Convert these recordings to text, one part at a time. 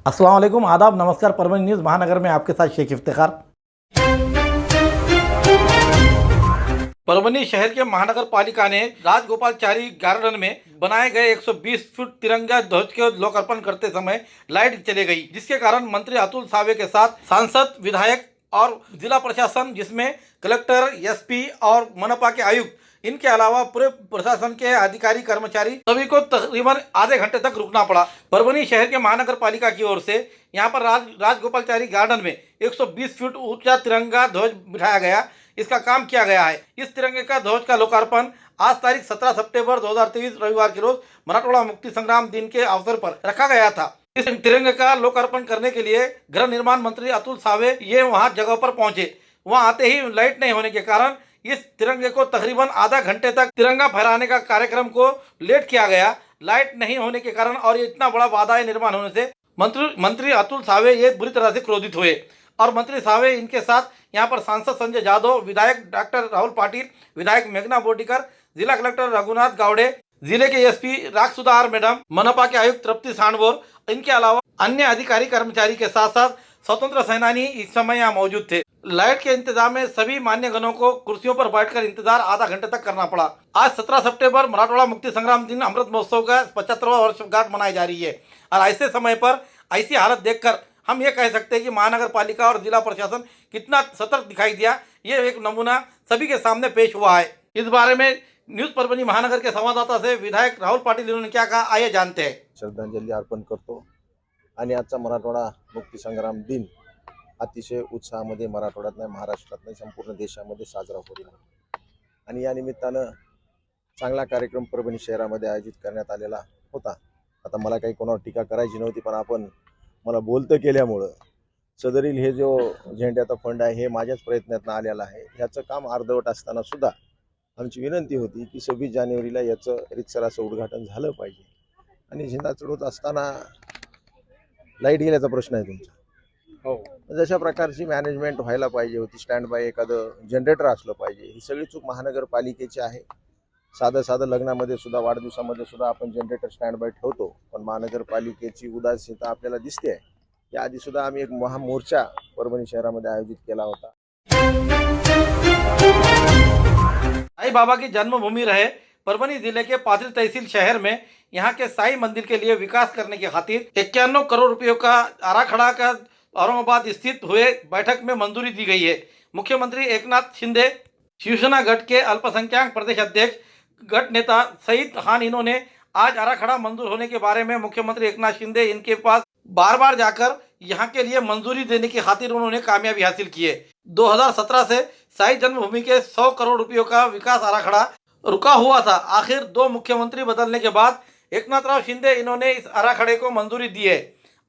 अस्सलाम वालेकुम, आदाब, नमस्कार। परभणी न्यूज़ महानगर में आपके साथ शेख इफ्तिखार। परभणी शहर के महानगर पालिका ने राजगोपालचारी गार्डन में बनाए गए 120 फुट तिरंगा ध्वज के लोकार्पण करते समय लाइट चली गई, जिसके कारण मंत्री अतुल सावे के साथ सांसद, विधायक और जिला प्रशासन, जिसमें कलेक्टर, एसपी और मनपा के आयुक्त, इनके अलावा पूरे प्रशासन के अधिकारी, कर्मचारी सभी को तकरीबन आधे घंटे तक रुकना पड़ा। परभणी शहर के महानगर पालिका की ओर से यहां पर राजगोपालचारी गार्डन में 120 फीट ऊंचा तिरंगा ध्वज बिठाया गया। इसका काम किया गया है। इस तिरंगे का ध्वज का लोकार्पण आज तारीख 17 सितंबर 2023 रविवार के रोज मराठवाड़ा मुक्ति संग्राम दिन के अवसर पर रखा गया था। इस तिरंगे का लोकार्पण करने के लिए गृह निर्माण मंत्री अतुल सावे ये वहां जगह पर पहुंचे। वहां आते ही लाइट नहीं होने के कारण इस तिरंगे को तकरीबन आधा घंटे तक तिरंगा फहराने का कार्यक्रम को लेट किया गया। लाइट नहीं होने के कारण और ये इतना बड़ा बाधा निर्माण होने से मंत्री अतुल सावे ये बुरी तरह से क्रोधित हुए और मंत्री सावे इनके साथ यहाँ पर सांसद संजय जादव, विधायक डॉक्टर राहुल पाटिल, विधायक मेघना बोर्डीकर, जिला कलेक्टर रघुनाथ गावड़े, जिले के एसपी राग सुधार मैडम, मनपा के आयुक्त तृप्ति सांडवोर, इनके अलावा अन्य अधिकारी कर्मचारी के साथ साथ स्वतंत्र सेनानी इस समय यहाँ मौजूद थे। लाइट के इंतजाम में सभी मान्यगणों को कुर्सियों पर बैठकर इंतजार आधा घंटे तक करना पड़ा। आज 17 सितंबर मराठवाड़ा मुक्ति संग्राम दिन अमृत महोत्सव का 75वां वर्षगांठ मनाई जा रही है और ऐसे समय पर ऐसी हालत देखकर हम ये कह सकते हैं कि महानगर पालिका और जिला प्रशासन कितना सतर्क दिखाई दिया। ये एक नमूना सभी के सामने पेश हुआ है। इस बारे में न्यूज परभणी महानगर के संवाददाता से विधायक राहुल पाटिल इन्होंने क्या कहा, आइए जानते हैं। श्रद्धांजली अर्पण करतो आणि आजचा मराठवाडा मुक्ती संग्राम दिन अतिशय उत्साहामध्ये मराठवाड्यात नाही, महाराष्ट्रात नाही, संपूर्ण देशामध्ये साजरा होत आहे आणि या निमित्तानं चांगला कार्यक्रम परभणी शहरामध्ये आयोजित करण्यात आलेला होता। आता मला काही कोणावर टीका करायची नव्हती, पण आपण मला बोलतं केल्यामुळं सदरील हे जो झेंड्याचा फंड आहे हे माझ्याच प्रयत्नातून आलेला आहे। ह्याचं काम अर्धवट असताना सुद्धा आमची विनंती होती की 26 जानेवारीला याचं रीतसर असं उद्घाटन झालं पाहिजे आणि झेंडा चढवत असताना लाईट गेल्याचा प्रश्न आहे तुमचा। हो, जशा प्रकारची मॅनेजमेंट व्हायला पाहिजे होती, स्टँड बाय एखादं जनरेटर असलं पाहिजे। ही सगळी चूक महानगरपालिकेची आहे। साधं लग्नामध्ये सुद्धा, वाढदिवसामध्ये सुद्धा आपण जनरेटर स्टँड बाय ठेवतो, पण महानगरपालिकेची उदासीनता आपल्याला दिसते आहे। याआधी सुद्धा आम्ही एक महामोर्चा परभणी शहरामध्ये आयोजित केला होता। साई बाबा की जन्मभूमि रहे परभणी जिले के पाथरी तहसील शहर में यहाँ के साई मंदिर के लिए विकास करने की खातिर 51 करोड़ रुपयों का आराखड़ा का औरंगाबाद स्थित हुए बैठक में मंजूरी दी गई है। मुख्यमंत्री एकनाथ शिंदे, शिवसेना गठ के अल्पसंख्यक प्रदेश अध्यक्ष, गठ नेता सईद खान, इन्होंने आज आराखड़ा मंजूर होने के बारे में मुख्यमंत्री एकनाथ शिंदे इनके पास बार जाकर यहाँ के लिए मंजूरी देने की खातिर उन्होंने कामयाबी हासिल की है। 2017 से साई जन्मभूमि के 100 करोड़ रुपयों का विकास आराखड़ा रुका हुआ था। आखिर 2 मुख्यमंत्री बदलने के बाद एकनाथराव शिंदे इन्होंने इस आराखड़े को मंजूरी दी है।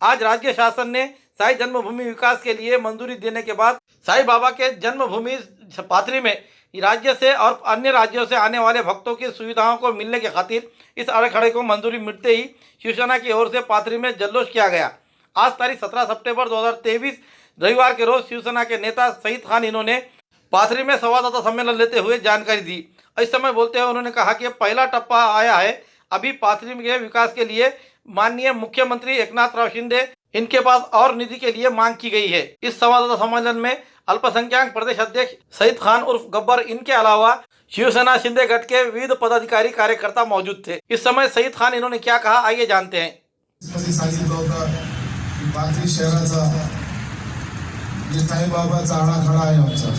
आज राज्य शासन ने साई जन्मभूमि विकास के लिए मंजूरी देने के बाद साई बाबा के जन्मभूमि पाथरी में राज्य से और अन्य राज्यों से आने वाले भक्तों की सुविधाओं को मिलने के खातिर इस आराखड़े को मंजूरी मिलते ही शिवसेना की ओर से पाथरी में जल्लोष किया गया। आज तारीख 17 सितंबर 2023 रविवार के रोज शिवसेना के नेता सईद खान इन्होंने पाथरी में संवाददाता सम्मेलन लेते हुए जानकारी दी। इस समय बोलते हुए उन्होंने कहा कि पहला टप्पा आया है। अभी पाथरी के विकास के लिए माननीय मुख्यमंत्री एकनाथराव शिंदे इनके पास और निधि के लिए मांग की गई है। इस संवाददाता सम्मेलन में अल्पसंख्यक प्रदेश अध्यक्ष सईद खान उर्फ गब्बर, इनके अलावा शिवसेना शिंदे गठ के विविध पदाधिकारी, कार्यकर्ता मौजूद थे। इस समय सईद खान इन्होंने क्या कहा, आइए जानते हैं। पाथरी शहराचा जे साईबाबाचा आराखडा आहे आमचा,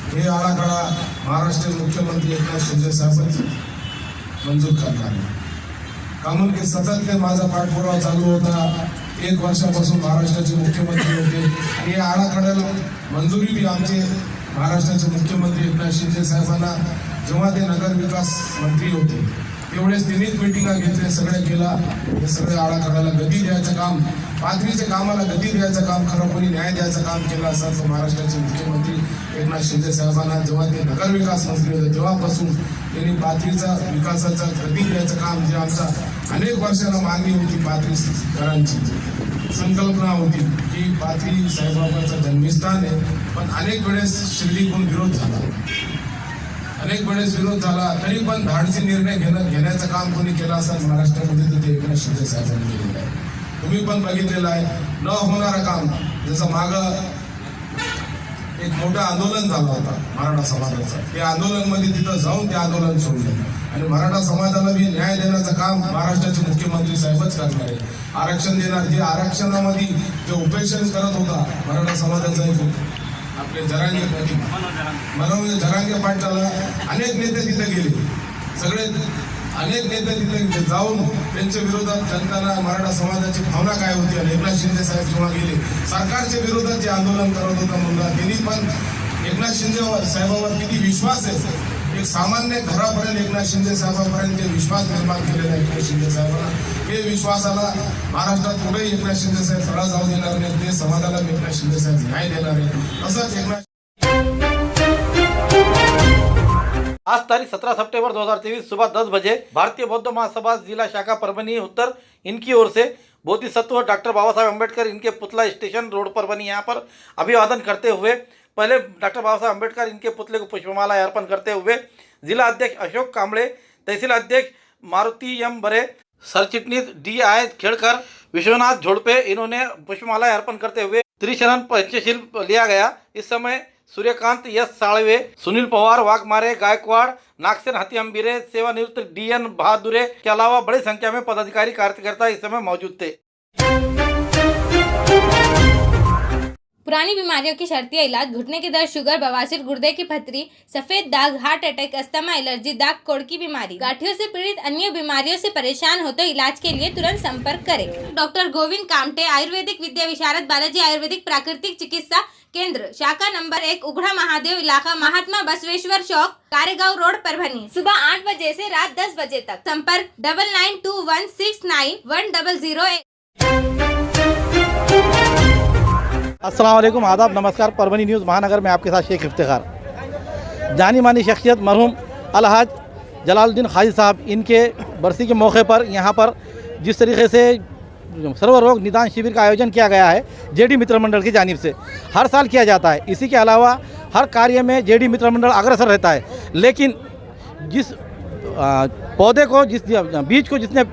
हे आराखडा महाराष्ट्र मुख्यमंत्री एकनाथ शिंदे साहेबांनी मंजूर करणार। कारण की सतत ते माझा पाठपुरावा चालू होता। 1 वर्षापासून महाराष्ट्राचे मुख्यमंत्री होते आणि या आराखड्याला मंजुरी भी आमचे महाराष्ट्राचे मुख्यमंत्री एकनाथ शिंदे साहेबांना जेव्हा ते नगर विकास मंत्री होते तेवढेच तिन्हीच मीटिंगा घेतले, सगळे केला। हे सगळे आराखड्याला गती द्यायचं काम, पाथरीच्या कामाला गती द्यायचं काम, खरोखरी न्याय द्यायचं काम केलं असं महाराष्ट्राचे मुख्यमंत्री एकनाथ शिंदे साहेबांना जेव्हा ते नगर विकास मंत्री होते तेव्हापासून त्यांनी पाथरीचा विकासाचा गती द्यायचं काम, जे आमचा अनेक वर्षाला मागणी होती, पाथरीकरांची संकल्पना होती की पाथरी साईबाबांचा जन्मस्थान आहे, पण अनेक वेळेस शिर्डीकडून विरोध झाला, तरी पण धाडसी निर्णय घेण्याचं काम कोणी केलं असं महाराष्ट्रामध्ये ते एकनाथ शिंदे साहेबांनी केलेलं आहे। तुम्ही पण बघितलेलं आहे. न होणारं काम, जसं मागं एक मोठं आंदोलन झालं होतं मराठा समाजाचं, ते आंदोलनमध्ये तिथं जाऊन ते आंदोलन सोडलं आणि मराठा समाजाला बी न्याय देण्याचं काम महाराष्ट्राचे मुख्यमंत्री साहेबच करणार आहे. आरक्षण देणार, जे आरक्षणामध्ये जे उपेक्षण करत होता मराठा समाजाचा आपले जरांगे पाटील, मनोज जरांगे पाटलाला अनेक नेते तिथे गेले, सगळे अनेक नेते तिथे जाऊन त्यांच्या विरोधात जनताला मराठा समाजाची भावना काय होती आणि एकनाथ शिंदे साहेब जेव्हा गेले सरकारच्या विरोधात जे आंदोलन करत होता मुलगा, त्यांनी पण एकनाथ शिंदे साहेबांवर किती विश्वास आहे, एक सामान्य घरापर्यंत एकनाथ शिंदे साहेबांपर्यंत विश्वास निर्माण केलेला आहे एकनाथ शिंदे साहेबांना. हे विश्वासाला महाराष्ट्रात कुठेही एकनाथ शिंदे साहेब तडा जाऊ देणार नाही, ते समाजाला एकनाथ शिंदे साहेब न्याय देणार आहे. तसंच एकनाथ आज तारीख 17 सितंबर 2023 सुबह 10 बजे भारतीय बौद्ध महासभा जिला शाखा परभनी उत्तर इनकी ओर से बोधिसत्व डॉक्टर बाबा साहेब अम्बेडकर इनके पुतला स्टेशन रोड परभनी यहाँ पर अभिवादन करते हुए पहले डॉक्टर बाबा साहेब अम्बेडकर इनके पुतले को पुष्पमाला अर्पण करते हुए जिला अध्यक्ष अशोक कांबळे, तहसील अध्यक्ष मारुति एम बरे, सरचिटनीस DI खेड़कर, विश्वनाथ झोड़पे, इन्होंने पुष्पमाला अर्पण करते हुए त्रिशरण पंचशील लिया गया. इस समय सूर्यकांत एस साळवे, सुनील पवार, वाघमारे, गायकवाड़, नागसेन हथिअम्बिरे, सेवानिवृत्त DN बहादुरे के अलावा बड़ी संख्या में पदाधिकारी कार्यकर्ता इस समय मौजूद थे. पुरानी बीमारियों की शर्तिया इलाज, घुटने के दर्द, शुगर, बवासीर, गुर्दे की पथरी, सफेद दाग, हार्ट अटैक, अस्थमा, एलर्जी, दाग कोड़ की बीमारी, गांठियों से पीड़ित अन्य बीमारियों से परेशान हो तो इलाज के लिए तुरंत संपर्क करें. डॉक्टर गोविंद कामटे, आयुर्वेदिक विद्या विशारद, बालाजी आयुर्वेदिक प्राकृतिक चिकित्सा केंद्र, शाखा नंबर 1, उघड़ा महादेव इलाका, महात्मा बसवेश्वर चौक, कारेगांव रोड, परभनी. सुबह 8 बजे से रात 10 बजे तक. संपर्क 9921691008. अस्सलाम वालेकुम, आदाब, नमस्कार. परभनी न्यूज़ महानगर में आपके साथ शेख इफ्तिखार. जानी मानी शख्सियत मरहूम अलहाज जलालुद्दीन खाजी साहब, इनके बरसी के मौके पर यहाँ पर जिस तरीके से सर्व रोग निदान शिविर का आयोजन किया गया है JD मित्र मंडल की जानिब से, हर साल किया जाता है. इसी के अलावा हर कार्य में JD मित्र मंडल अग्रसर रहता है, लेकिन जिस पौधे को, जिस बीज को जिसने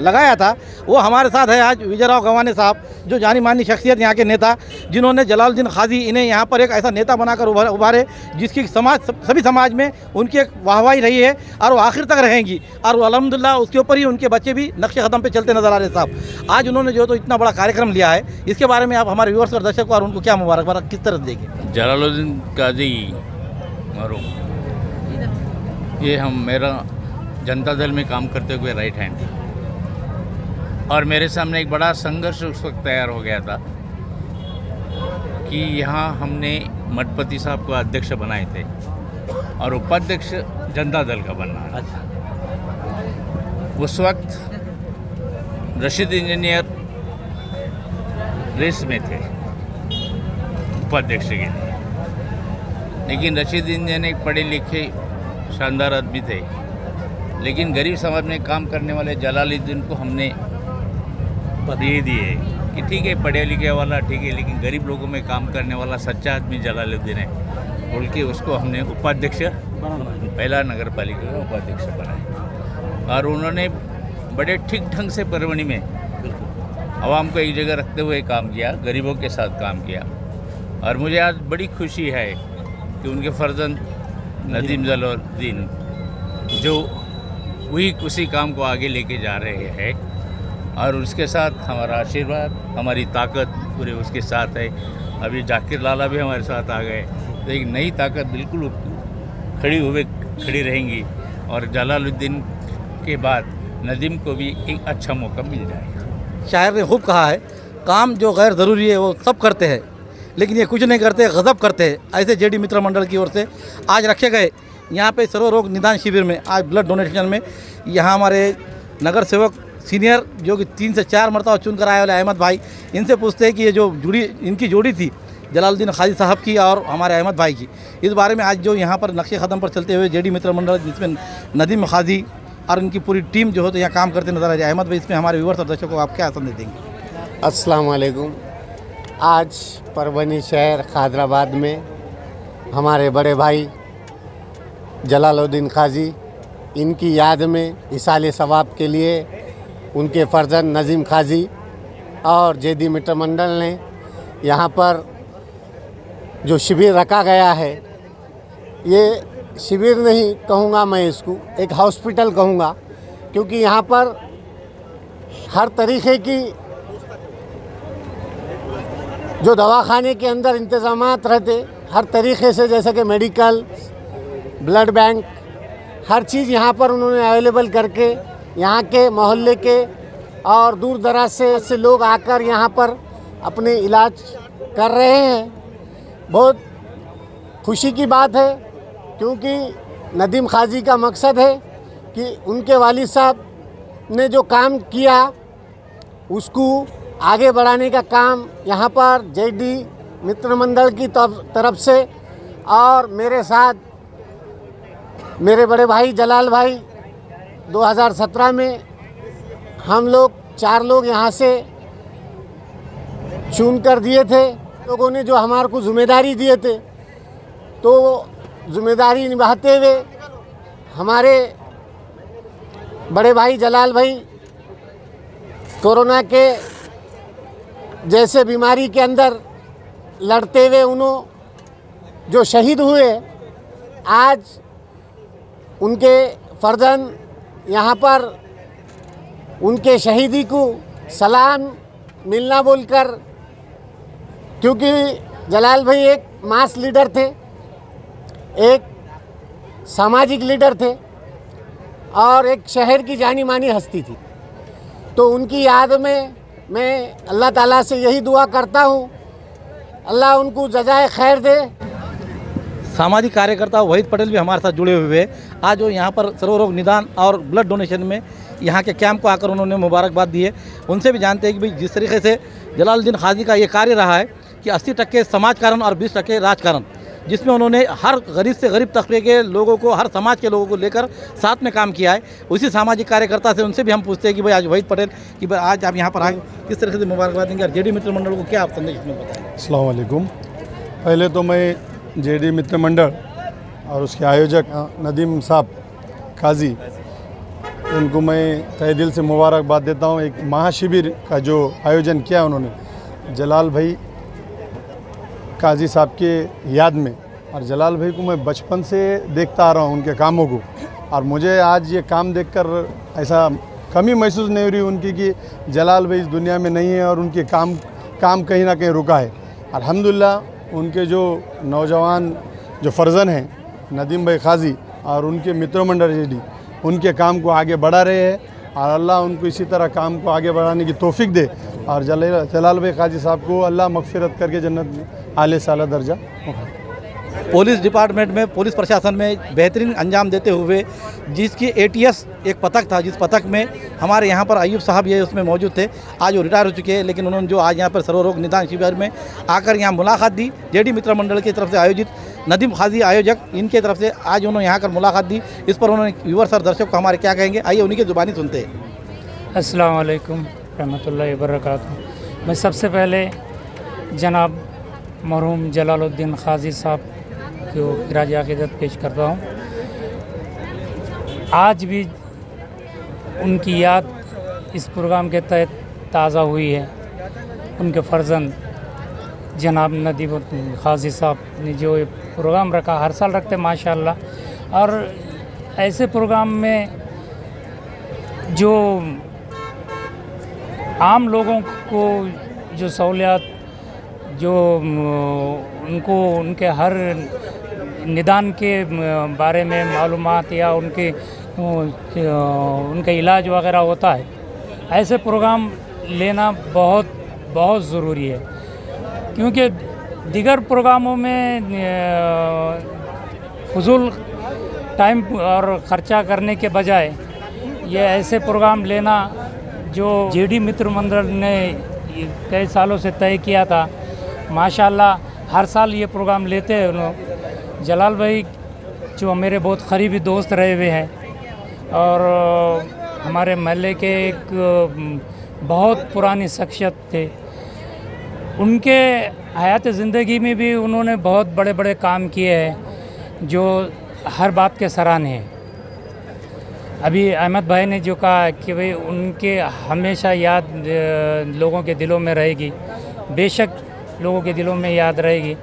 लगाया था वो हमारे साथ है आज विजयराव गवाने साहब, जो जानी मानी शख्सियत यहाँ के नेता, जिन्होंने जलालुद्दीन खाजी इन्हें यहाँ पर एक ऐसा नेता बनाकर उभारे जिसकी सभी समाज में उनकी एक वाहवाही रही है और वो आखिर तक रहेंगी. और अल्हम्दुलिल्लाह उसके ऊपर ही उनके बच्चे भी नक्शे कदम पे चलते नजर आ रहे. साहब आज उन्होंने जो तो इतना बड़ा कार्यक्रम लिया है, इसके बारे में आप हमारे व्यूअर्स और दर्शकों और उनको क्या मुबारकबाद किस तरह देंगे? जलालुद्दीन काजी मरहूम, ये मेरा जनता दल में काम करते हुए राइट हैंड, और मेरे सामने एक बड़ा संघर्ष उस वक्त तैयार हो गया था कि यहाँ हमने मठपति साहब को अध्यक्ष बनाए थे और उपाध्यक्ष जनता दल का बनना है. उस वक्त रशीद इंजीनियर रेस में थे उपाध्यक्ष के लिए, लेकिन रशीद इंजीनियर एक पढ़े लिखे शानदार आदमी थे, लेकिन गरीब समाज में काम करने वाले जलालुद्दीन को हमने दे दिए कि ठीक है पढ़े लिखे वाला ठीक है, लेकिन गरीब लोगों में काम करने वाला सच्चा आदमी जलालुद्दीन है बोल के उसको हमने उपाध्यक्ष, पहला नगर पालिका का उपाध्यक्ष बनाया. और उन्होंने बड़े ठीक ढंग से परभनी में आवाम को एक जगह रखते हुए काम किया, गरीबों के साथ काम किया. और मुझे आज बड़ी खुशी है कि उनके फर्जंद नदीम जलालुद्दीन जो वही उसी काम को आगे लेके जा रहे हैं, और उसके साथ हमारा आशीर्वाद, हमारी ताकत पूरे उसके साथ है. अभी जाकिर लाला भी हमारे साथ आ गए, तो एक नई ताकत बिल्कुल खड़ी रहेंगी, और जलालुद्दीन के बाद नदीम को भी एक अच्छा मौका मिल जाएगा. शायर ने खूब कहा है, काम जो गैर ज़रूरी है वो सब करते हैं, लेकिन ये कुछ नहीं करते, गज़ब करते हैं. ऐसे JD मित्र मंडल की ओर से आज रखे गए यहाँ पे सर्व रोग निदान शिविर में, आज ब्लड डोनेशन में यहाँ हमारे नगर सेवक सीनियर जो कि 3 से 4 मरतबा चुनकर आए वाले अहमद भाई, इनसे पूछते हैं कि ये जो इनकी जोड़ी थी जलालुद्दीन खाजी साहब की और हमारे अहमद भाई की, इस बारे में आज जो यहाँ पर नक्शे कदम पर चलते हुए JD मित्र मंडल जिसमें नदीम खाजी और उनकी पूरी टीम जो है तो यहाँ काम करते नजर आ रही है. अहमद भाई, इसमें हमारे व्यूअर्स और दर्शकों को आप क्या संदेश देंगे? अस्सलाम वालेकुम. आज परभनी शहर खादराबाद में हमारे बड़े भाई जलालुद्दीन खाजी, इनकी याद में इसाले सवाब के लिए उनके फर्जंद नज़ीम खाजी और जेडी मित्र मंडल ने यहाँ पर जो शिविर रखा गया है, ये शिविर नहीं कहूँगा मैं इसको, एक हॉस्पिटल कहूँगा, क्योंकि यहाँ पर हर तरीके की जो दवाखाने के अंदर इंतज़ामात रहते, हर तरीके से, जैसे कि मेडिकल, ब्लड बैंक, हर चीज़ यहाँ पर उन्होंने अवेलेबल करके यहाँ के मोहल्ले के और दूर दराज से लोग आकर यहाँ पर अपने इलाज कर रहे हैं। बहुत खुशी की बात है, क्योंकि नदीम खाजी का मकसद है कि उनके वालिद साहब ने जो काम किया उसको आगे बढ़ाने का काम यहाँ पर जेडी मित्र मंडल की तरफ से और मेरे साथ मेरे बड़े भाई जलाल भाई 2017 में हम लोग 4 लोग यहाँ से चुन कर दिए थे। लोगों ने जो हमारे को जिम्मेदारी दिए थे, तो जिम्मेदारी निभाते हुए हमारे बड़े भाई जलाल भाई कोरोना के जैसे बीमारी के अंदर लड़ते हुए उन्होंने जो शहीद हुए, आज उनके फर्जंद यहाँ पर उनके शहीदी को सलाम मिलना बोलकर, क्योंकि जलाल भाई एक मास लीडर थे, एक सामाजिक लीडर थे और एक शहर की जानी मानी हस्ती थी। तो उनकी याद में मैं अल्लाह ताला से यही दुआ करता हूँ, अल्लाह उनको जज़ाए खैर दे। सामाजिक कार्यकर्ता वहीद पटेल भी हमारे साथ जुड़े हुए हैं। आज वो यहाँ पर सर्वरोग निदान और ब्लड डोनेशन में यहाँ के कैंप को आकर उन्होंने मुबारकबाद दी है। उनसे भी जानते हैं कि भाई जिस तरीके से जलालुद्दीन खाजी का ये कार्य रहा है कि 80% समाज कारण और 20% राजकारण, जिसमें उन्होंने हर गरीब से गरीब तबके के लोगों को, हर समाज के लोगों को लेकर साथ में काम किया है। उसी सामाजिक कार्यकर्ता से उनसे भी हम पूछते हैं कि भाई आज वहीद पटेल कि भाई आज आप यहाँ पर आए, किस तरह से मुबारकबाद देंगे और जेडी मित्र मंडल को क्या आप संदेश में बताएं? अस्सलाम वालेकुम। पहले तो मैं जेडी मित्र मंडल और उसके आयोजक नदीम साहब काजी, उनको मैं तहे दिल से मुबारकबाद देता हूँ। एक महाशिविर का जो आयोजन किया उन्होंने जलाल भाई काजी साहब के याद में, और जलाल भाई को मैं बचपन से देखता आ रहा हूँ उनके कामों को, और मुझे आज ये काम देखकर ऐसा कमी महसूस नहीं हो रही उनकी कि जलाल भाई इस दुनिया में नहीं है और उनके काम कहीं ना कहीं रुका है। अल्हम्दुलिल्लाह उनके जो नौजवान जो फर्जन हैं नदीम भाई खाजी और उनके मित्र मंडल जेडी, उनके काम को आगे बढ़ा रहे हैं, और अल्लाह उनको इसी तरह काम को आगे बढ़ाने की तौफीक दे, और जलाल भाई खाजी साहब को अल्लाह मगफिरत करके जन्नत में आले साला दर्जा। पुलिस डिपार्टमेंट में, पुलिस प्रशासन में बेहतरीन अंजाम देते हुए, जिसकी ATS एक पथक था, जिस पथक में हमारे यहाँ पर अयूब साहब ये उसमें मौजूद थे। आज वो रिटायर हो चुके हैं, लेकिन उन्होंने जो आज यहाँ पर सर्वरोग निदान शिविर में आकर यहाँ मुलाकात दी, जेडी मित्र मंडल की तरफ से आयोजित नदीम खाजी आयोजक, इनके तरफ से आज उन्होंने यहाँ कर मुलाकात दी। इस पर उन्होंने व्यूअर्स और दर्शक को हमारे क्या कहेंगे, आइए उन्हीं की ज़ुबानी सुनते हैं। अस्सलाम वालेकुम रहमतुल्लाहि व बरकातहू। मैं सबसे पहले जनाब मरहूम जलालुद्दीन खाजी साहब को खिराज अक़ीदत पेश करता हूँ। आज भी उनकी याद इस प्रोग्राम के तहत ताज़ा हुई है। उनके फर्जंद जनाब नदीम खाजी साहब ने जो ये प्रोग्राम रखा, हर साल रखते माशाअल्लाह, और ऐसे प्रोग्राम में जो आम लोगों को जो सहूलियात, जो उनको उनके हर निदान के बारे में मालूमात या उनके इलाज वगैरह होता है, ऐसे प्रोग्राम लेना बहुत बहुत ज़रूरी है। क्योंकि दीगर प्रोग्रामों में फजूल टाइम और ख़र्चा करने के बजाय ये ऐसे प्रोग्राम लेना जो जेडी मित्र मंडल ने कई सालों से तय किया था, माशाल्लाह हर साल ये प्रोग्राम लेते हैं उन्होंने। जलाल भाई जो मेरे बहुत करीबी दोस्त रहे हुए हैं और हमारे महल्ले के एक बहुत पुरानी शख्सियत थे। उनके हयात ज़िंदगी में भी उन्होंने बहुत बड़े बड़े काम किए हैं जो हर बात के सराहनीय हैं। अभी अहमद भाई ने जो कहा कि भाई उनके हमेशा याद लोगों के दिलों में रहेगी, बेशक लोगों के दिलों में याद रहेगी।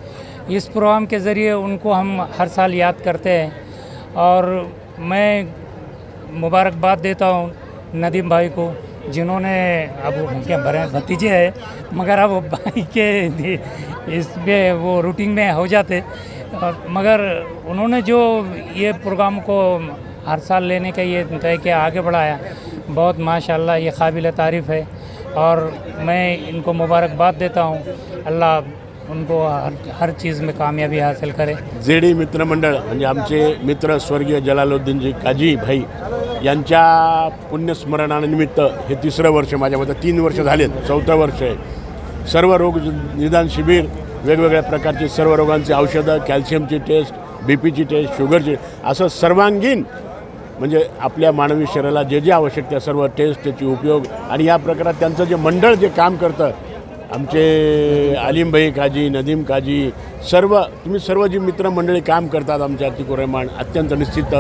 इस प्रोग्राम के ज़रिए उनको हम हर साल याद करते हैं और मैं मुबारकबाद देता हूँ नदीम भाई को, जिन्होंने अब उनके बड़े भतीजे हैं मगर अब भाई के इसमें वो रूटीन में हो जाते, मगर उन्होंने जो ये प्रोग्राम को हर साल लेने का ये तय किया, आगे बढ़ाया, बहुत माशाल्लाह ये काबिल तारीफ़ है और मैं इनको मुबारकबाद देता हूँ। अल्लाह उनको हर चीज़ में कामयाबी हासिल करे। जेडी मित्र मंडळ म्हणजे आमचे मित्र स्वर्गीय जलालुद्दीनजी काजी भाई यांच्या पुण्यस्मरणानिमित्त हे 3रं वर्ष, माझ्या मते 3 वर्ष झालेत, 4थं वर्ष आहे। सर्व रोग निदान शिबिर, वेगवेगळ्या प्रकारचे सर्व रोगांचे औषधं, कॅल्शियमची टेस्ट, बीपीची टेस्ट, शुगरची, असं सर्वांगीण म्हणजे आपल्या मानवी शरीराला जे जे आवश्यक त्या सर्व टेस्ट, त्याची उपयोग आणि या प्रकारात त्यांचं जे मंडळ जे काम करतं, आमचे आलिम भाई काजी, नदीम काजी, सर्व तुम्ही सर्व जी मित्रमंडळी काम करतात आमच्या अतिक रहमान, अत्यंत निश्चित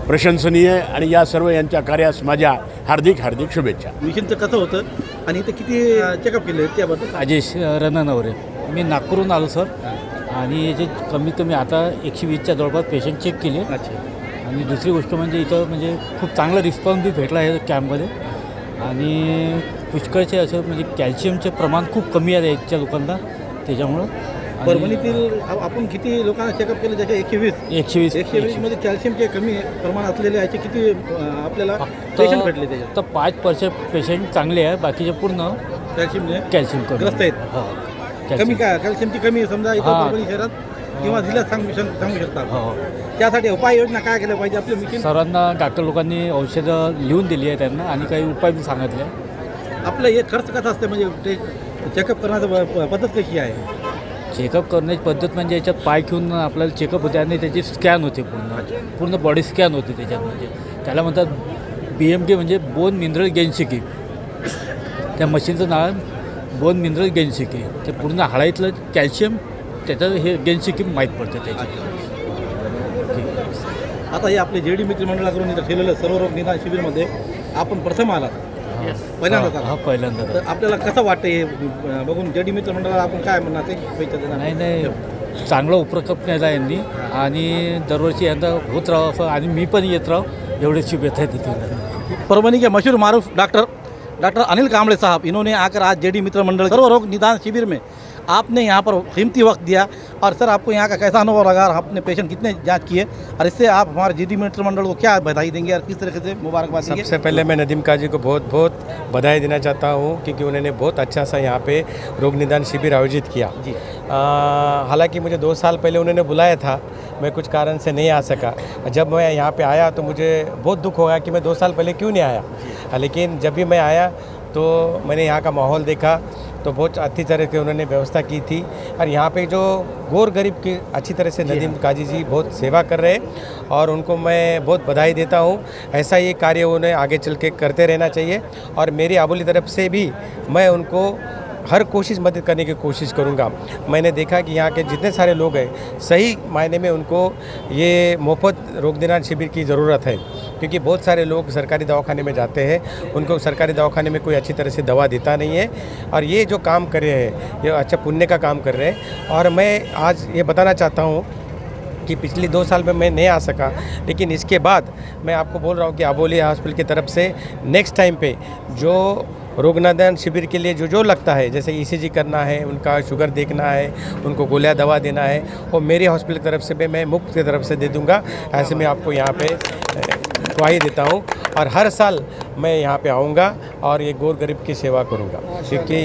प्रशंसनीय आणि या सर्व यांच्या कार्यास माझ्या हार्दिक हार्दिक शुभेच्छा। मिशनचं कसं होतं आणि ते किती चेकअप केले त्याबद्दल? अजेश रननवरे, मी नागपूरहून आलो सर आणि याचे कमीत कमी आता 120च्या जवळपास पेशंट चेक केले। आणि दुसरी गोष्ट म्हणजे इथं म्हणजे खूप चांगला रिस्पॉन्स बी भेटला आहे कॅम्पमध्ये आणि पुष्कळचे असं म्हणजे कॅल्शियमचे प्रमाण खूप कमी आहे याच्या लोकांना, त्याच्यामुळं परभणीतील आपण किती लोकांना चेकअप केलं? त्याचे 120 मध्ये कॅल्शियमचे कमी प्रमाण असलेले याचे किती आपल्याला पेशंट भेटले? त्याच्यात तर 5% पेशंट चांगले आहे, बाकीचे पूर्ण कॅल्शियम ग्रस्त आहेत। कमी काय कॅल्शियमची कमी समजा इथं परभणी शहरात किंवा जिल्ह्यात सांगू शकतात, त्यासाठी उपाययोजना काय केल्या पाहिजे आपल्या मिशन? सर्वांना डॉक्टर लोकांनी औषधं लिहून दिली आहे त्यांना आणि काही उपाय बी सांगितले। आपलं हे खर्च कसा असते म्हणजे ते चेकअप करण्याची पद्धत कशी आहे? चेकअप करण्याची पद्धत म्हणजे याच्यात पाय घेऊन आपल्याला चेकअप होते आणि त्याची स्कॅन होते, पूर्ण बॉडी स्कॅन होते त्याच्यात, म्हणजे त्याला म्हणतात BMT म्हणजे बोन मिनरल गेनशिकी, त्या मशीनचं नाव बोन मिनरल गेनशिकी। ते पूर्ण हाडाईतलं कॅल्शियम त्याचं हे गेनशिकी माहीत पडतं त्याची। आता हे आपले जेडी मित्र मंडळाकडून इथं ठेवलेलं सर्व रोग निदान शिबिरमध्ये आपण प्रथम आलात, पहिल्यांदा? पहिल्यांदा। तर आपल्याला कसं वाटतं हे बघून? जेडी मित्र मंडळाला आपण काय म्हणणार ते शुभेच्छा देणार? नाही चांगला उपक्रम नेला यांनी आणि दरवर्षी यंदा होत राहावं असं आणि मी पण येत राहू एवढे शुभेच्छा देतो। परभणी के मशहूर मारूफ डॉक्टर अनिल कांबळे साहब, इन्होंने आकर आज जेडी मित्र मंडल सर्व रोग निदान शिविर में आपने यहाँ पर कीमती वक्त दिया। और सर आपको यहाँ का कैसा अनुभव लगा और आपने पेशेंट कितने जांच किए और इससे आप हमारे जेडी मित्र मंडल को क्या बधाई देंगे और किस तरह से मुबारकबाद देंगे? सबसे पहले मैं नदीम काजी को बहुत बहुत बधाई देना चाहता हूँ क्योंकि उन्होंने बहुत अच्छा सा यहाँ पे रोग निदान शिविर आयोजित किया। जी हालांकि मुझे 2 साल पहले उन्होंने बुलाया था, मैं कुछ कारण से नहीं आ सका। जब मैं यहाँ पे आया तो मुझे बहुत दुख होगा कि मैं 2 साल पहले क्यों नहीं आया, लेकिन जब भी मैं आया तो मैंने यहाँ का माहौल देखा तो बहुत अच्छी तरह से उन्होंने व्यवस्था की थी और यहाँ पे जो गौर गरीब की अच्छी तरह से नदीम काजी जी बहुत सेवा कर रहे हैं और उनको मैं बहुत बधाई देता हूँ। ऐसा ये कार्य उन्हें आगे चल के करते रहना चाहिए और मेरी आबोली तरफ से भी मैं उनको हर कोशिश मदद करने की कोशिश करूँगा। मैंने देखा कि यहाँ के जितने सारे लोग हैं सही मायने में उनको ये मुफ्त रोग निदान शिविर की ज़रूरत है क्योंकि बहुत सारे लोग सरकारी दवाखाने में जाते हैं, उनको सरकारी दवाखाने में कोई अच्छी तरह से दवा देता नहीं है और ये जो काम कर रहे हैं ये अच्छा पुण्य का काम कर रहे हैं। और मैं आज ये बताना चाहता हूँ कि पिछले 2 साल में मैं नहीं आ सका, लेकिन इसके बाद मैं आपको बोल रहा हूँ कि आबोली हॉस्पिटल की तरफ से नेक्स्ट टाइम पे जो रोग निदान शिविर के लिए जो लगता है, जैसे ECG करना है, उनका शुगर देखना है, उनको गोलियां दवा देना है, और मेरे हॉस्पिटल की तरफ से भी मैं मुफ्त की तरफ से दे दूंगा। ऐसे मैं आपको यहाँ पे गवाही देता हूँ और हर साल मैं यहाँ पे आऊँगा और ये गौर गरीब की सेवा करूँगा क्योंकि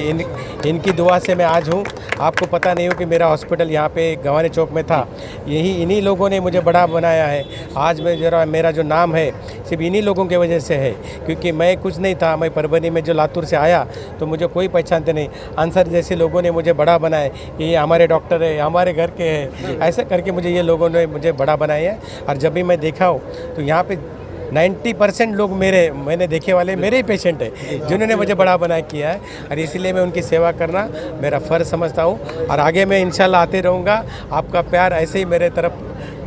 इनकी दुआ से मैं आज हूँ। आपको पता नहीं हो कि मेरा हॉस्पिटल यहाँ पे गवाने चौक में था, इन्हीं लोगों ने मुझे बड़ा बनाया है। आज मेरा जो नाम है सिर्फ इन्हीं लोगों की वजह से है क्योंकि मैं कुछ नहीं था। मैं परभणी में जो लातूर से आया तो मुझे कोई पहचानते नहीं, अंसर जैसे लोगों ने मुझे बड़ा बनाया कि ये हमारे डॉक्टर है, हमारे घर के हैं, ऐसा करके मुझे ये लोगों ने मुझे बड़ा बनाया है। और जब भी मैं देखा हूँ तो यहाँ पे 90% लोग मैंने देखे वाले मेरे ही पेशेंट हैं जिन्होंने मुझे बड़ा बना किया है और इसीलिए मैं उनकी सेवा करना मेरा फ़र्ज़ समझता हूँ और आगे मैं इंशाल्लाह आते रहूँगा। आपका प्यार ऐसे ही मेरे तरफ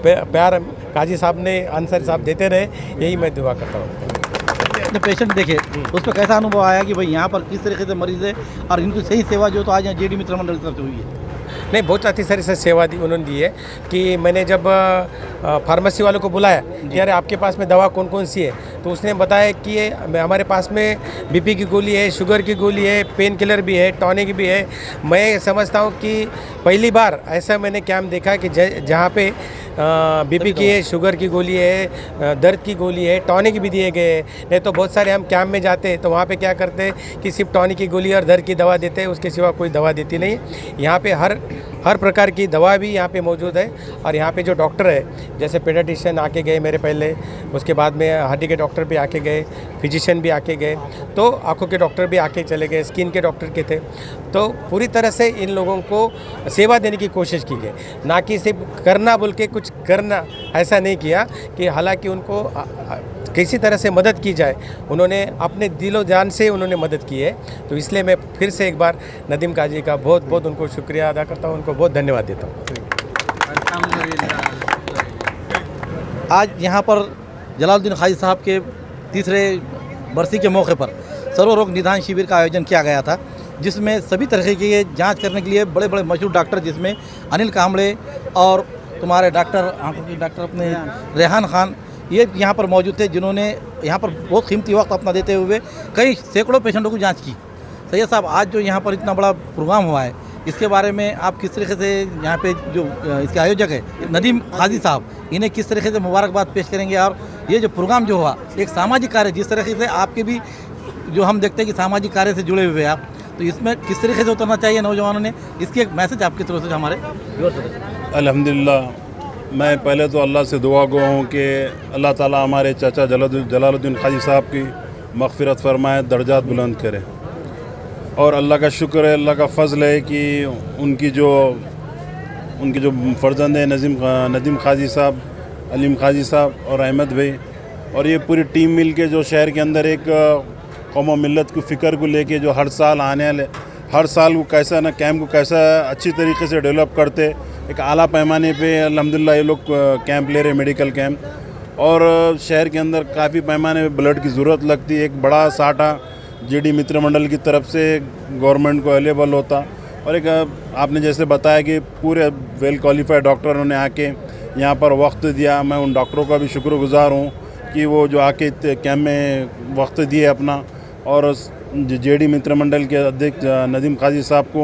प्यार काजी साहब ने आंसर साहब देते रहे, यही मैं दुआ करता हूँ। अपने पेशेंट देखे उस पर कैसा अनुभव आया कि भाई यहाँ पर किस तरीके से मरीज है और इनकी सही सेवा जो तो आज यहाँ जेडी मित्र मंडल की तरफ से हुई है? नहीं, बहुत अच्छी तरह से सेवा दी उन्होंने दी है कि मैंने जब फार्मेसी वालों को बुलाया कि यार आपके पास में दवा कौन कौन सी है, तो उसने बताया कि ये हमारे पास में बीपी की गोली है, शुगर की गोली है, पेन किलर भी है, टॉनिक भी है। मैं समझता हूँ कि पहली बार ऐसा मैंने कैंप देखा कि जहाँ पे बीपी की है, शुगर की गोली है, दर्द की गोली है, टॉनिक भी दिए गए हैं। नहीं तो बहुत सारे हम कैंप में जाते हैं तो वहाँ पे क्या करते हैं कि सिर्फ टॉनिक की गोली और दर्द की दवा देते हैं, उसके सिवा कोई दवा देती नहीं। यहाँ पे हर प्रकार की दवा भी यहाँ पे मौजूद है। और यहाँ पे जो डॉक्टर है, जैसे पेडियाट्रिशियन आके गए मेरे पहले, उसके बाद में हड्डी के डॉक्टर भी आके गए, फिजिशियन भी आके गए, तो आँखों के डॉक्टर भी आके चले गए, स्किन के डॉक्टर के थे। तो पूरी तरह से इन लोगों को सेवा देने की कोशिश की गई, ना कि सिर्फ करना बोल के कुछ करना, ऐसा नहीं किया कि हालांकि उनको किसी तरह से मदद की जाए, उन्होंने अपने दिलो जान से उन्होंने मदद की है। तो इसलिए मैं फिर से एक बार नदीम काजी का बहुत बहुत उनको शुक्रिया अदा करता हूँ, उनको बहुत धन्यवाद देता हूँ। आज यहाँ पर जलालुद्दीन खाजी साहब के तीसरे बरसी के मौके पर सर्वरोग निदान शिविर का आयोजन किया गया था, जिसमें सभी तरह की जांच करने के लिए बड़े बड़े मशहूर डॉक्टर, जिसमें अनिल कांबळे और तुम्हारे डॉक्टर आंखों के डॉक्टर अपने रेहान खान, ये यहाँ पर मौजूद थे, जिन्होंने यहाँ पर बहुत कीमती वक्त अपना देते हुए कई सैकड़ों पेशेंटों की जांच की। सैयद साहब, आज जो यहाँ पर इतना बड़ा प्रोग्राम हुआ है, इसके बारे में आप किस तरीके से यहाँ पे जो इसके आयोजक है नदीम काजी साहब, इन्हें किस तरीके से मुबारकबाद पेश करेंगे? और ये जो प्रोग्राम जो हुआ एक सामाजिक कार्य, जिस तरीके से आपके भी जो हम देखते हैं कि सामाजिक कार्य से जुड़े हुए आप, तो इसमें किस तरीके से उतरना चाहिए नौजवानों ने, इसकी एक मैसेज आपकी तरफ से हमारे अल्हम्दुलिल्लाह, मैं पहले तो अल्लाह से दुआ गो हूँ कि अल्लाह ताला हमारे चाचा जलालुद्दीन खाजी साहब की मग़फ़िरत फरमाए, दर्जात बुलंद करे। और अल्लाह का शुक्र है, अल्लाह का फ़ज़ल है कि उनकी जो फ़र्जंद है नदीम खाजी साहब, अलीम खाजी साहब और अहमद भाई, और ये पूरी टीम मिल के जो शहर के अंदर एक कौम और मिलत की फ़िक्र को लेके जो हर साल आने वाले हर साल को कैसा ना कैंप को कैसा अच्छी तरीके से डेवलप करते, एक आला पैमाने पे अल्हम्दुलिल्लाह ये लोग कैंप ले रहे, मेडिकल कैंप। और शहर के अंदर काफ़ी पैमाने पे ब्लड की ज़रूरत लगती है, एक बड़ा साटा जेडी मित्र मंडल की तरफ से गवर्नमेंट को अवेलेबल होता। और एक आपने जैसे बताया कि पूरे वेल क्वालिफाइड डॉक्टरों ने आके यहाँ पर वक्त दिया, मैं उन डॉक्टरों का भी शुक्रगुज़ार हूँ कि वो जो आके कैंप में वक्त दिए अपना। और जेडी मित्र मंडल के अध्यक्ष नदीम काजी साहब को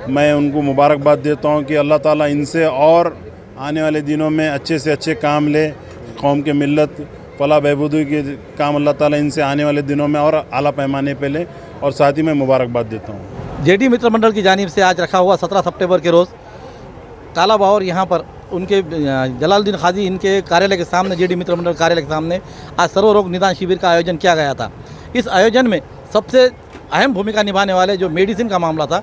मैं उनको मुबारकबाद देता हूँ कि अल्लाह ताला इनसे और आने वाले दिनों में अच्छे से अच्छे काम ले, कौम के मिलत फलाह बहबूदी के काम अल्लाह ताला इनसे आने वाले दिनों में और आला पैमाने पे ले। और साथ ही मैं मुबारकबाद देता हूँ। जेडी मित्र मंडल की जानिब से आज रखा हुआ 17 सितंबर के रोज़ काला बावर यहाँ पर उनके जलालुद्दीन खाजी इनके कार्यालय के सामने, जेडी मित्र मंडल कार्यालय के सामने आज सर्वरोग निदान शिविर का आयोजन किया गया था। इस आयोजन में सबसे अहम भूमिका निभाने वाले जो मेडिसिन का मामला था,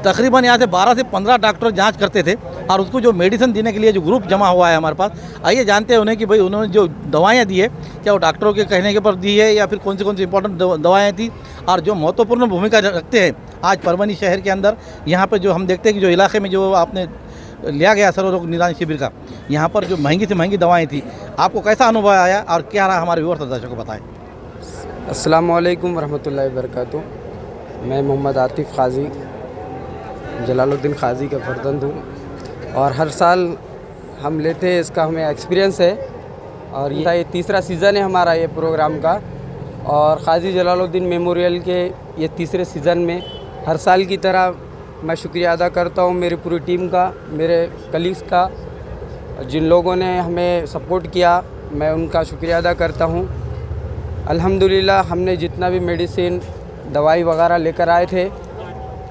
तकरीबन यहाँ से 12 से 15 डॉक्टर जांच करते थे और उसको जो मेडिसिन देने के लिए जो ग्रुप जमा हुआ है हमारे पास, आइए जानते हैं उन्हें कि भाई उन्होंने जो दवाएं दी है क्या वो डॉक्टरों के कहने के पर दी है या फिर कौन सी इंपॉर्टेंट दवाएं थी और जो महत्वपूर्ण भूमिका रखते हैं आज परभनी शहर के अंदर। यहाँ पर जो हम देखते हैं कि जो इलाके में जो आपने लिया गया सर्वरोग निदान शिविर का, यहाँ पर जो महंगी से महंगी दवाएँ थी, आपको कैसा अनुभव आया और क्या रहा, हमारे व्यूअर्स दर्शकों को बताएँ। अस्सलाम वालेकुम रहमतुल्लाहि वबरकातुहू। मैं मोहम्मद आतिफ़ ख़ाज़ी जलालुद्दीन ख़ाज़ी का फ़र्जंद हूँ और हर साल हम लेते हैं, इसका हमें एक्सपीरियंस है और ये तीसरा सीज़न है हमारा ये प्रोग्राम का। और ख़ाज़ी जलालुद्दीन मेमोरियल के ये तीसरे सीज़न में हर साल की तरह मैं शुक्रिया अदा करता हूँ मेरी पूरी टीम का, मेरे कलीग्स का, जिन लोगों ने हमें सपोर्ट किया, मैं उनका शुक्रिया अदा करता हूँ। अल्हम्दुलिल्लाह हमने जितना भी मेडिसिन दवाई वगैरह लेकर आए थे,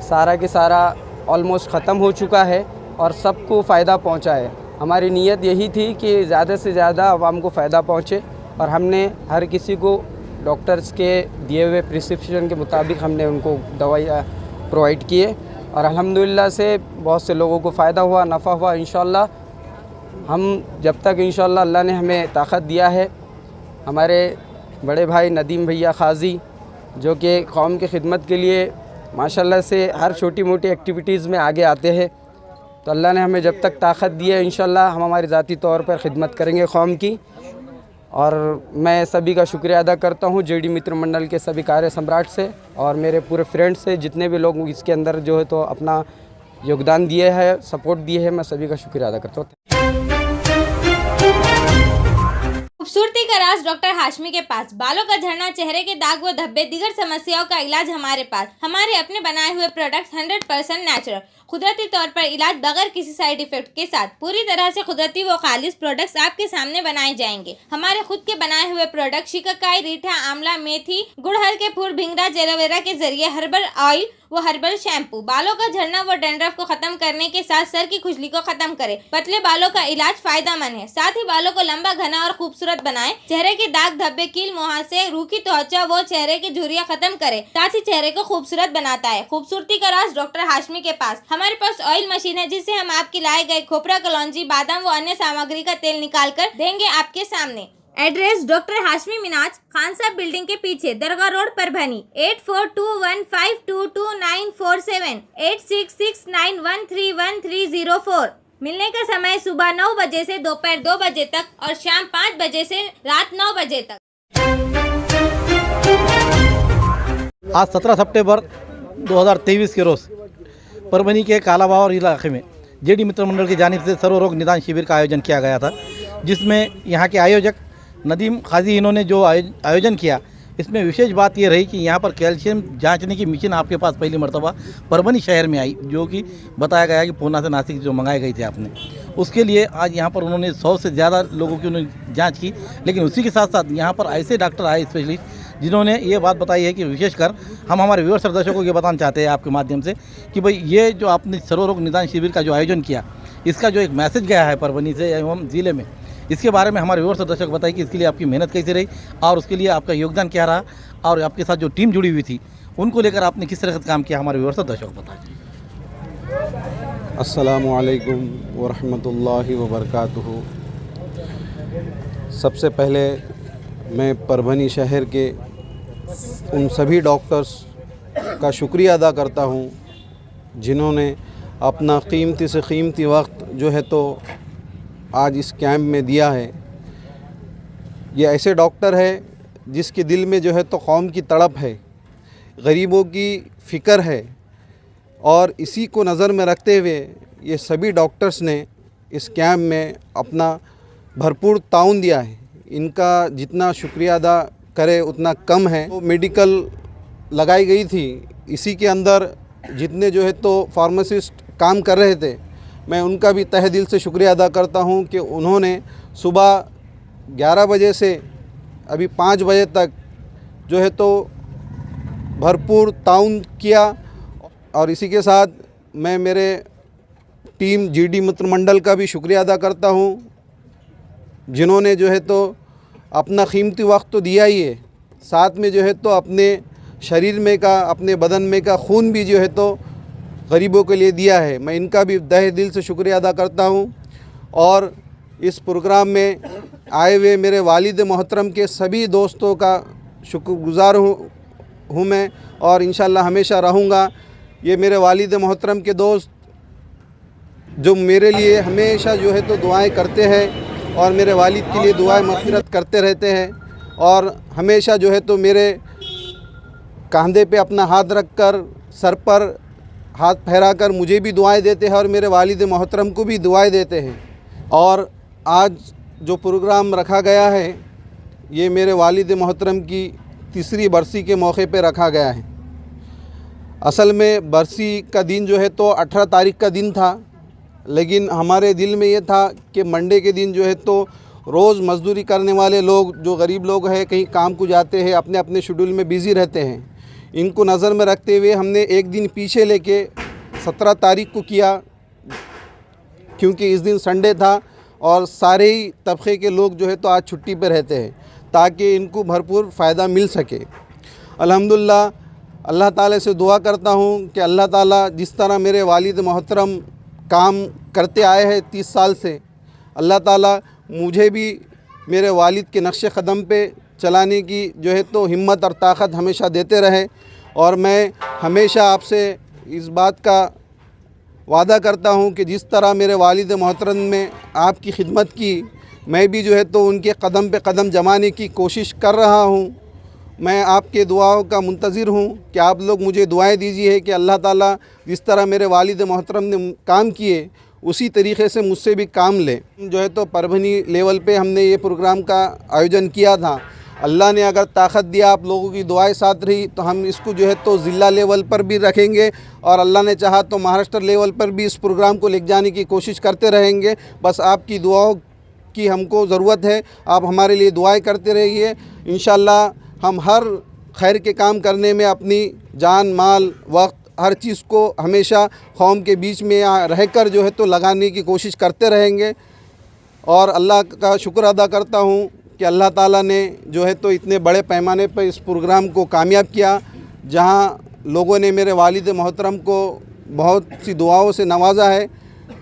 सारा के सारा ऑलमोस्ट ख़त्म हो चुका है और सबको फ़ायदा पहुंचा है। हमारी नीयत यही थी कि ज़्यादा से ज़्यादा आवाम को फ़ायदा पहुंचे और हमने हर किसी को डॉक्टर्स के दिए हुए प्रिस्क्रिप्शन के मुताबिक हमने उनको दवाइयाँ प्रोवाइड किए और अल्हम्दुलिल्लाह से बहुत से लोगों को फ़ायदा हुआ, नफ़ा हुआ। इंशाअल्लाह हम जब तक इंशाअल्लाह अल्लाह ने हमें ताकत दिया है, हमारे बड़े भाई नदीम भैया खाजी जो कि कौम की खिदमत के लिए माशाल्लाह से हर छोटी मोटी एक्टिविटीज़ में आगे आते हैं, तो अल्लाह ने हमें जब तक ताकत दी है इंशाल्लाह हम हमारी ज़ाती तौर पर खिदमत करेंगे कौम की। और मैं सभी का शुक्रिया अदा करता हूँ जेडी मित्र मंडल के सभी कार्य सम्राट से और मेरे पूरे फ्रेंड्स से, जितने भी लोग इसके अंदर जो है तो अपना योगदान दिए है, सपोर्ट दिए है, मैं सभी का शुक्रिया अदा करता हूँ। खूबसूरती का राज डॉक्टर हाशमी के पास। बालों का झड़ना, चेहरे के दाग व धब्बे, दीगर समस्याओं का इलाज हमारे पास। हमारे अपने बनाए हुए प्रोडक्ट्स 100% नेचुरल, कुदरती तौर पर इलाज बगैर किसी साइड इफेक्ट के साथ पूरी तरह से कुदरती व खालिश प्रोडक्ट्स आपके सामने बनाए जाएंगे। हमारे खुद के बनाए हुए प्रोडक्ट शिकाकाई, रीठा, आंवला, मेथी, गुड़हल के फूल, भिंगरा, एलोवेरा के जरिए हर्बल ऑयल वो हर्बल शैम्पू बालों का झड़ना व डैंड्रफ को खत्म करने के साथ सर की खुजली को खत्म करे। पतले बालों का इलाज फायदेमंद है, साथ ही बालों को लंबा, घना और खूबसूरत बनाए। चेहरे के दाग, धब्बे, कील, मुहासे, रूखी त्वचा वो चेहरे की झुर्रियां खत्म करे, साथ ही चेहरे को खूबसूरत बनाता है। खूबसूरती का राज डॉक्टर हाशमी के पास। हमारे पास ऑयल मशीन है जिससे हम आपकी लाए गए खोपरा, कलौंजी, बादाम व अन्य सामग्री का तेल निकाल कर देंगे आपके सामने। एड्रेस डॉक्टर हाशमी मिनाज, खान साहब बिल्डिंग के पीछे, दरगाह रोड, परभनी। 8421522947, 8669131304। मिलने का समय सुबह 9 बजे से दोपहर 2 बजे तक और शाम 5 बजे से रात 9 बजे तक। आज 17 सितंबर 2023 के रोज परभनी के कालाबावर इलाके में जेडी मित्र मंडल की जानिब से सर्वरोग निदान शिविर का आयोजन किया गया था, जिसमें यहाँ के आयोजक नदीम खाजी इन्होंने जो आयोजन किया, इसमें विशेष बात ये रही कि यहाँ पर कैल्शियम जांचने की मशीन आपके पास पहली मरतबा परभनी शहर में आई, जो कि बताया गया कि पूना से नासिक जो मंगाई गई थी आपने, उसके लिए आज यहाँ पर उन्होंने 100 से ज़्यादा लोगों की उन्होंने जांच की। लेकिन उसी के साथ साथ यहाँ पर ऐसे डॉक्टर आए स्पेशलिस्ट, जिन्होंने ये बात बताई है कि विशेषकर हम हमारे व्यूअर्स दर्शकों को ये बताना चाहते हैं आपके माध्यम से कि भाई ये जो आपने सर्वरोग निदान शिविर का जो आयोजन किया, इसका जो एक मैसेज गया है परभनी से एवं ज़िले में, इसके बारे में हमारे व्यूअर्स दर्शक बताइए कि इसके लिए आपकी मेहनत कैसी रही और उसके लिए आपका योगदान क्या रहा और आपके साथ जो टीम जुड़ी हुई थी उनको लेकर आपने किस तरह से काम किया, हमारे व्यूअर्स दर्शक बताइए। अस्सलामु अलैकुम वरहमतुल्लाहि वबरकातुहू। सबसे पहले मैं परभनी शहर के उन सभी डॉक्टर्स का शुक्रिया अदा करता हूँ जिन्होंने अपना कीमती से कीमती वक्त जो है तो आज इस कैंप में दिया है। ये ऐसे डॉक्टर है जिसके दिल में जो है तो कौम की तड़प है, गरीबों की फ़िक्र है और इसी को नज़र में रखते हुए ये सभी डॉक्टर्स ने इस कैंप में अपना भरपूर ताउन दिया है। इनका जितना शुक्रिया अदा करे उतना कम है। तो मेडिकल लगाई गई थी, इसी के अंदर जितने जो है तो फार्मासिस्ट काम कर रहे थे, मैं उनका भी तहे दिल से शुक्रिया अदा करता हूं कि उन्होंने सुबह 11 बजे से अभी 5 बजे तक जो है तो भरपूर ताउन किया। और इसी के साथ मैं मेरे टीम जेडी मित्र मंडल का भी शुक्रिया अदा करता हूं, जिन्होंने जो है तो अपना कीमती वक्त तो दिया ही है, साथ में जो है तो अपने शरीर में का, अपने बदन में का खून भी जो है तो गरीबों के लिए दिया है। मैं इनका भी तहे दिल से शुक्रिया अदा करता हूं। और इस प्रोग्राम में आए हुए मेरे वालिद मोहतरम के सभी दोस्तों का शुक्रगुज़ार हूँ मैं और इंशाल्लाह हमेशा रहूँगा। ये मेरे वालिद मोहतरम के दोस्त जो मेरे लिए हमेशा जो है तो दुआएं करते हैं और मेरे वालिद के लिए दुआएं मग़फ़िरत करते रहते हैं और हमेशा जो है तो मेरे कंधे पे अपना हाथ रख कर, सर पर हाथ फहराकर मुझे भी दुआएं देते हैं और मेरे वालिद मोहतरम को भी दुआएं देते हैं। और आज जो प्रोग्राम रखा गया है ये मेरे वालिद मोहतरम की 3री बरसी के मौके पे रखा गया है। असल में बरसी का दिन जो है तो 18 तारीख का दिन था, लेकिन हमारे दिल में ये था कि मंडे के दिन जो है तो रोज़ मजदूरी करने वाले लोग, जो गरीब लोग हैं, कहीं काम को जाते हैं, अपने अपने शेड्यूल में बिज़ी रहते हैं, इनको नज़र में रखते हुए हमने एक दिन पीछे लेके 17 तारीख को किया, क्योंकि इस दिन संडे था और सारे ही तबके के लोग जो है तो आज छुट्टी पर रहते हैं, ताकि इनको भरपूर फ़ायदा मिल सके। अल्हम्दुलिल्लाह अल्लाह ताला से दुआ करता हूँ कि अल्लाह ताला जिस तरह मेरे वालिद मोहतरम काम करते आए हैं 30 साल से, अल्लाह ताला मुझे भी मेरे वालिद के नक्शे क़दम पे चलाने की जो है तो हिम्मत और ताकत हमेशा देते रहे। और मैं हमेशा आपसे इस बात का वादा करता हूँ कि जिस तरह मेरे वालिद मोहतरम ने आपकी खिदमत की, मैं भी जो है तो उनके कदम पे कदम जमाने की कोशिश कर रहा हूँ। मैं आपके दुआओं का मुंतज़िर हूँ कि आप लोग मुझे दुआएं दीजिए कि अल्लाह ताला जिस तरह मेरे वालिद मोहतरम ने काम किए उसी तरीक़े से मुझसे भी काम ले। जो है तो परभनी लेवल पे हमने ये प्रोग्राम का आयोजन किया था। अल्लाह ने अगर ताकत दिया, आप लोगों की दुआएं साथ रही, तो हम इसको जो है तो ज़िला लेवल पर भी रखेंगे और अल्लाह ने चाहा तो महाराष्ट्र लेवल पर भी इस प्रोग्राम को ले जाने की कोशिश करते रहेंगे। बस आपकी दुआओं की हमको ज़रूरत है, आप हमारे लिए दुआएं करते रहिए। इंशाअल्लाह हम हर खैर के काम करने में अपनी जान, माल, वक्त, हर चीज़ को हमेशा कौम के बीच में रहकर जो है तो लगाने की कोशिश करते रहेंगे। और अल्लाह का शुक्र अदा करता हूँ कि अल्लाह ताला ने जो है तो इतने बड़े पैमाने पर इस प्रोग्राम को कामयाब किया, जहाँ लोगों ने मेरे वालिद मोहतरम को बहुत सी दुआओं से नवाजा है।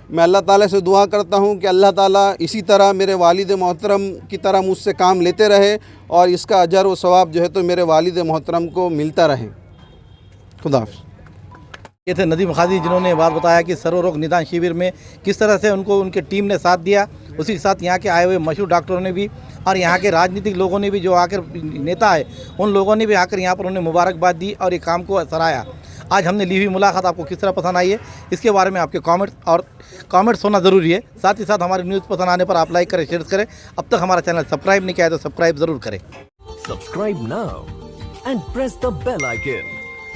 मैं अल्लाह ताला से दुआ करता हूँ कि अल्लाह ताला इसी तरह मेरे वालिद मोहतरम की तरह मुझसे काम लेते रहे और इसका अजर व सवाब जो है तो मेरे वालिद मोहतरम को मिलता रहे। खुदा हाफ़िज़। ये थे नदीम काजी, जिन्होंने बात बताया कि सर्वरोग निदान शिविर में किस तरह से उनको उनके टीम ने साथ दिया। उसी के साथ यहाँ के आए हुए मशहूर डॉक्टरों ने भी और यहाँ के राजनीतिक लोगों ने भी, जो आकर नेता है, उन लोगों ने भी आकर यहाँ पर उन्हें मुबारकबाद दी और ये काम को सराहा। आज हमने ली हुई मुलाकात आपको किस तरह पसंद आई है, इसके बारे में आपके कमेंट्स होना ज़रूरी है। साथ ही साथ हमारी न्यूज़ पसंद आने पर आप लाइक करें, शेयर करें। अब तक हमारा चैनल सब्सक्राइब नहीं किया है तो सब्सक्राइब ज़रूर करें। Subscribe now and press the bell icon.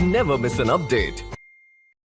Never miss an update.